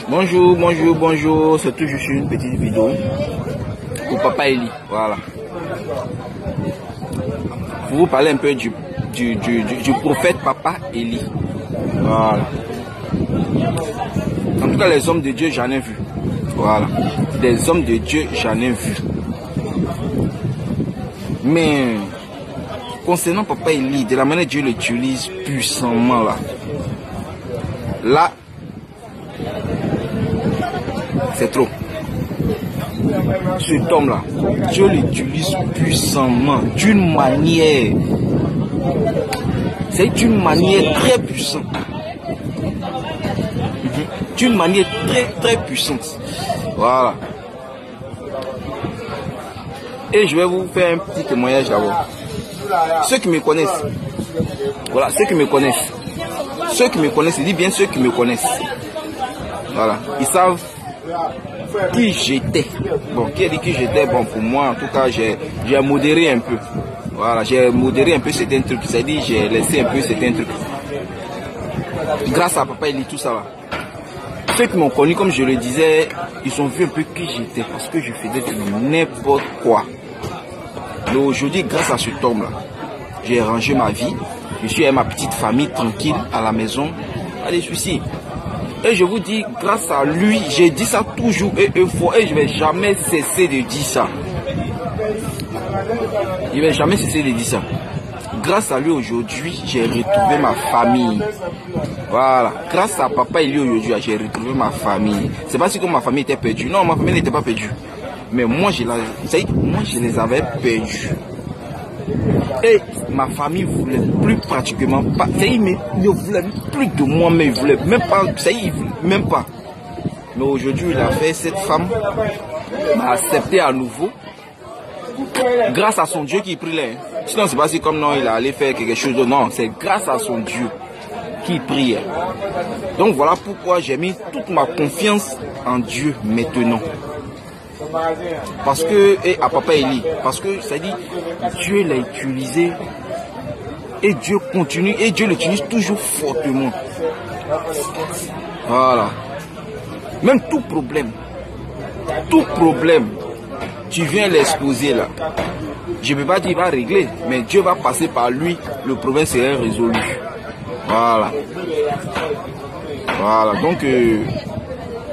Bonjour, bonjour, bonjour. C'est tout juste une petite vidéo pour Papa Eli. Voilà. Pour vous parler un peu du prophète Papa Eli. Voilà. En tout cas, les hommes de Dieu, j'en ai vu. Voilà. Des hommes de Dieu, j'en ai vu. Mais concernant Papa Eli, de la manière dont Dieu l'utilise puissamment là, c'est trop. Cet homme-là, Dieu l'utilise puissamment, d'une manière. C'est d'une manière très puissante. D'une manière très puissante. Voilà. Et je vais vous faire un petit témoignage d'abord. Ceux qui me connaissent, voilà, ceux qui me connaissent, je dis bien ceux qui me connaissent, voilà, ils savent qui j'étais. Bon, qui a dit qui j'étais? Bon, pour moi, en tout cas, j'ai modéré un peu. Voilà, j'ai modéré un peu certains trucs, c'est-à-dire j'ai laissé un peu certains trucs. Grâce à Papa Eli, tout ça là. Ceux qui m'ont connu, comme je le disais, ils ont vu un peu qui j'étais parce que je faisais n'importe quoi. Mais aujourd'hui, grâce à cet homme-là, j'ai rangé ma vie. Je suis avec ma petite famille tranquille à la maison. Allez, je suis ici. Et je vous dis, grâce à lui, j'ai dit ça toujours et une fois. Et je ne vais jamais cesser de dire ça. Je ne vais jamais cesser de dire ça. Grâce à lui aujourd'hui, j'ai retrouvé ma famille. Voilà. Grâce à Papa Eli aujourd'hui, j'ai retrouvé ma famille. C'est pas si que ma famille était perdue. Non, ma famille n'était pas perdue. Mais moi, je les avais perdus. Et ma famille voulait plus pratiquement pas. Il ne voulait plus de moi, mais il voulait même pas. Ça y est, même pas. Mais aujourd'hui, il a fait, cette femme m'a accepté à nouveau. Grâce à son Dieu qui prie là. Sinon, c'est pas si comme non, il allait faire quelque chose d'autre. Non, c'est grâce à son Dieu qui prie. Donc voilà pourquoi j'ai mis toute ma confiance en Dieu maintenant. Parce que, et à Papa Eli, parce que ça dit, Dieu l'a utilisé et Dieu continue et Dieu l'utilise toujours fortement. Voilà. Même tout problème, tu viens l'exposer là. Je ne peux pas dire qu'il va régler, mais Dieu va passer par lui, le problème sera résolu. Voilà. Voilà, donc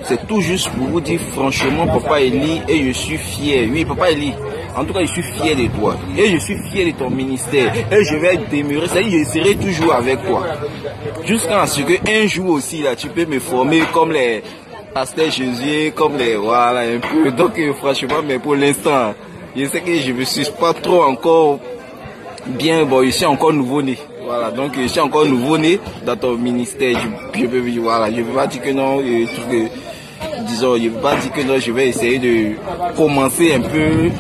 c'est tout juste pour vous dire franchement, Papa Eli, et je suis fier. Oui, Papa Eli, en tout cas, je suis fier de toi. Et je suis fier de ton ministère. Et je vais demeurer, c'est-à-dire je serai toujours avec toi. Jusqu'à ce qu'un jour aussi, là, tu peux me former comme les pasteurs Jésus, comme les, voilà, un peu. Donc, franchement, mais pour l'instant, je sais que je ne me suis pas trop encore bien, bon, je suis encore nouveau-né. Voilà, donc je suis encore nouveau-né dans ton ministère. Je peux pas dire que non, disons, je ne peux pas dire que non, je vais essayer de commencer un peu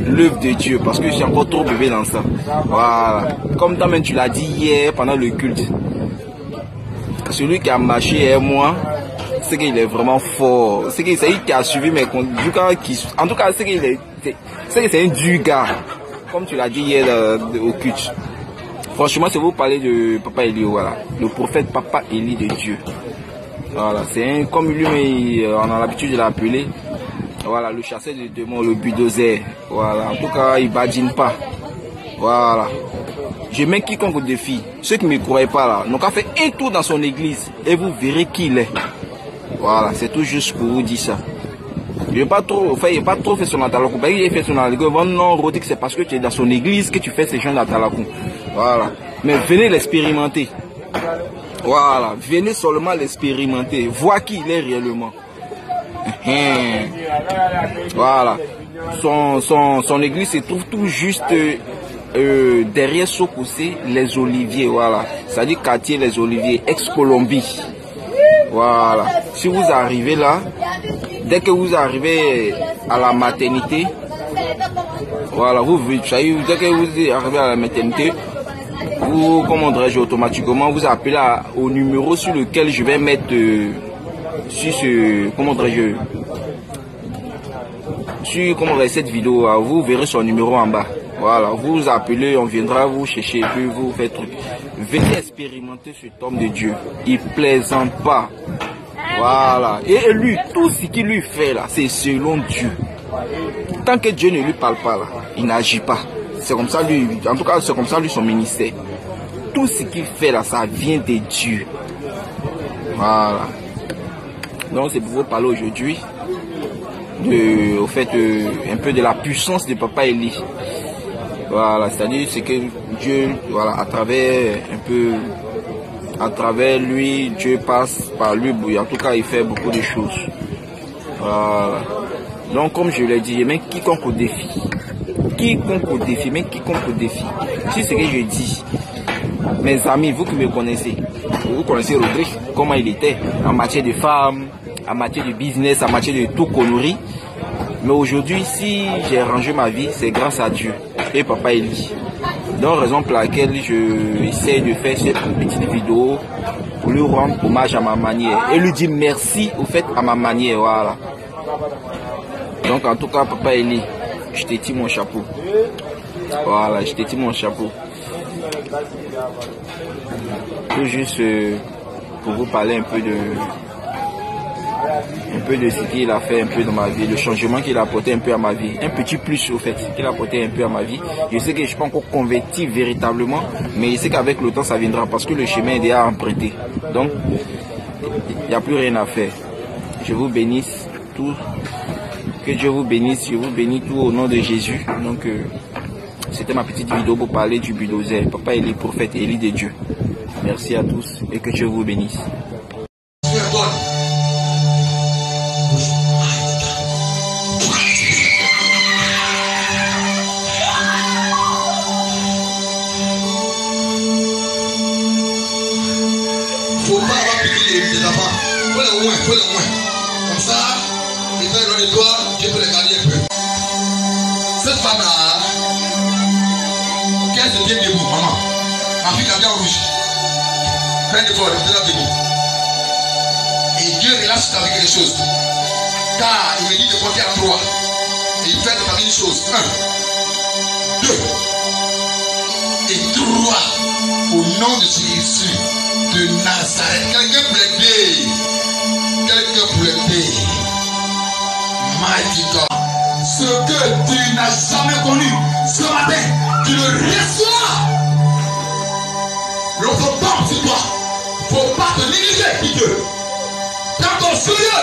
l'œuvre de Dieu parce que je suis encore trop bébé dans ça. Voilà, comme toi-même tu l'as dit hier pendant le culte. Celui qui a marché et moi, c'est qu'il est vraiment fort. C'est qu'il qui a suivi mes conduits. En tout cas, c'est que c'est un dur gars. Comme tu l'as dit hier au culte. Franchement, si vous parlez de Papa Eli, voilà, le prophète Papa Eli de Dieu. Voilà, c'est comme lui, on a l'habitude de l'appeler. Voilà, le chasseur de démons, le bulldozer. Voilà, en tout cas, il badine pas. Voilà. Je mets quiconque au défi. Ceux qui ne me croyaient pas là, n'ont qu'à faire un tour dans son église et vous verrez qui il est. Voilà, c'est tout juste pour vous dire ça. Il n'a pas trop fait son atalakou. Il a fait son atalakou. Non, on dit que c'est parce que tu es dans son église que tu fais ces gens d'atalakou. Voilà. Mais venez l'expérimenter. Voilà. Venez seulement l'expérimenter. Voir qui il est réellement. Voilà. Son église se trouve tout juste derrière Sokoussé, les Oliviers. Voilà. C'est-à-dire quartier les Oliviers, ex-Colombie. Voilà. Si vous arrivez là, dès que vous arrivez à la maternité, voilà, dès que vous arrivez à la maternité, vous, comment dirais-je, automatiquement, vous appelez au numéro sur lequel je vais mettre sur ce, comment dirais-je, sur cette vidéo, vous verrez son numéro en bas. Voilà, vous appelez, on viendra vous chercher et puis vous faites truc. Venez expérimenter cet homme de Dieu. Il plaisante pas. Voilà. Et lui, tout ce qu'il lui fait là, c'est selon Dieu. Tant que Dieu ne lui parle pas là, il n'agit pas. C'est comme ça lui, en tout cas c'est comme ça lui son ministère. Tout ce qu'il fait là, ça vient de Dieu. Voilà. Donc c'est pour vous parler aujourd'hui au fait un peu de la puissance de Papa Eli. Voilà, c'est-à-dire c'est que Dieu, voilà, à travers lui, Dieu passe par lui, en tout cas il fait beaucoup de choses. Voilà. Donc comme je l'ai dit, mais quiconque au défi, si c'est ce que je dis, mes amis, vous qui me connaissez, vous connaissez Rodrigue, comment il était en matière de femmes, en matière de business, en matière de tout connerie. Mais aujourd'hui, si j'ai rangé ma vie, c'est grâce à Dieu et Papa Eli. Donc, raison pour laquelle je essaie de faire cette petite vidéo pour lui rendre hommage à ma manière et lui dire merci au fait à ma manière. Voilà. Donc, en tout cas, Papa Eli, je te tire mon chapeau. Voilà, je te tire mon chapeau. Tout juste pour vous parler un peu de ce qu'il a fait un peu dans ma vie, le changement qu'il a apporté un peu à ma vie, un petit plus au fait qu'il a apporté un peu à ma vie. Je sais que je ne suis pas encore converti véritablement, mais je sais qu'avec le temps ça viendra parce que le chemin est déjà emprunté. Donc il n'y a plus rien à faire. Je vous bénisse tous, que Dieu vous bénisse, je vous bénis tout au nom de Jésus. Donc c'était ma petite vidéo pour parler du bulldozer, Papa Eli, prophète Eli de Dieu. Merci à tous et que Dieu vous bénisse. Faut pas avoir piqué les enfants. Faut les moins. Comme ça, ils sont loin de toi, Dieu peut les garder un peu. Cette femme-là, qu'elle se tient debout, maman. Ma fille la bien rouge. Fais un effort, restez là debout. Et Dieu relâche ta vie quelque chose. Car il me dit de compter à 3. Et il fait de ta vie une chose. 1, 2 et 3. Au nom de Jésus de Nazareth. Quelqu'un pour l'aider. Mighty God. Ce que tu n'as jamais connu, ce matin, tu le reçois. L'autre tombe sur toi. Faut pas te négliger, Dieu. Dans ton sérieux.